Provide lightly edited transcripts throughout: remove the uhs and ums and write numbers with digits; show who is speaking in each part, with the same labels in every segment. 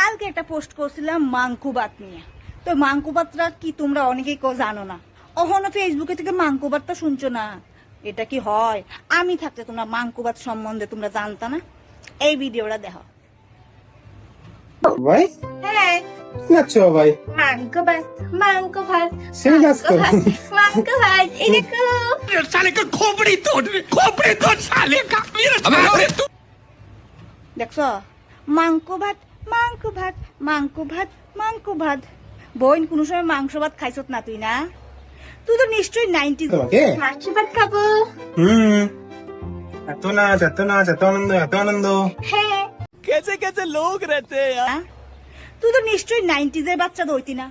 Speaker 1: কালকে একটা পোস্ট করছিলাম মাংকুবাত নিয়ে। তো মাংকুবাতটা কি তোমরা অনেকেই কেউ জানো না, ওখানে ফেসবুকে থেকে মাংকুবাতটা শুনছো না। এটা কি হয়? আমি থাকতে তোমরা মাংকুবাত সম্বন্ধে তোমরা জানতা না? এই ভিডিওটা দেখো।
Speaker 2: ভাই
Speaker 1: হ্যাঁ,
Speaker 2: নাচছো ভাই
Speaker 1: মাংকুবাত মাংকুবাত
Speaker 2: সেই নাচ তো
Speaker 1: মাংকুবাত এই দেখো।
Speaker 3: साले का खोपड़ी तोड़ साले का
Speaker 1: দেখছো, মাংকুভাত মাংকুভাত মাংকুভাত মাংকুভাত। বোন কোনো সময় মাংস ভাত খাইছত না তুই? না, তুই তো নিশ্চয়ই 90s
Speaker 2: তোমাকে
Speaker 1: মাংস ভাত খাবো।
Speaker 2: এত নাচ এত নাচ এত আনন্দ এত আনন্দ।
Speaker 1: হ্যাঁ,
Speaker 3: कैसे कैसे लोग रहते हैं यार।
Speaker 1: তুই তো নিশ্চয়ই 90s এর বাচ্চা হইতি না,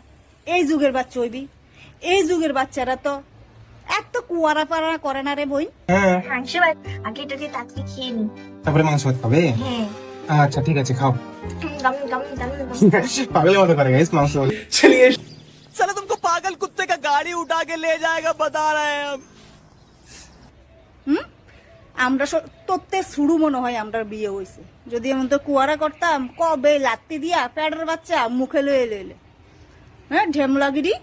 Speaker 1: এই যুগের বাচ্চা হইবি। এই যুগের বাচ্চারা তো এত কুয়ারা পাড়া করে না রে বোন।
Speaker 2: হ্যাঁ
Speaker 1: মাংস ভাত আগে তোকে তাড়াতাড়ি খেয়ে নি।
Speaker 2: তারপরে মাংস ভাত খাবে?
Speaker 1: হ্যাঁ,
Speaker 2: আচ্ছা ঠিক আছে খাও।
Speaker 1: গাম গাম গাম
Speaker 2: পাগলের মতো করে গাইস মাংস। চলিয়ে
Speaker 3: साला तुमको पागल कुत्ते का गाड़ी उठा के ले जाएगा बता रहे हैं हम।
Speaker 1: আমরা তোতে শুরু মনে হয় আমরা বিয়ে হয়েছে। যদি এমন তো কুয়ারা করতাম কবে লাত্তি দিয়া প্যাডের বাচ্চা মুখে লয়ে লইলে। হ্যাঁ, ঢেমলাগিরি।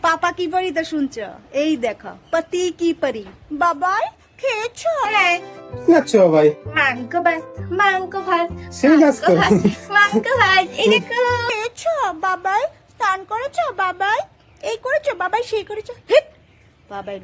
Speaker 1: পাপা কি পারি তা শুনছ? এই দেখা পতি কি পারি। বাবাই খেয়েছ?
Speaker 2: নাচছো ভাই
Speaker 1: মাংক ভাত মাংক ভাত
Speaker 2: সেই নাচ তো
Speaker 1: মাংক ভাত এই দেখো। খেয়েছ বাবাই? স্নান করেছ বাবাই? এই করেছ বাবাই? সেই করেছ? হিট বাবাই।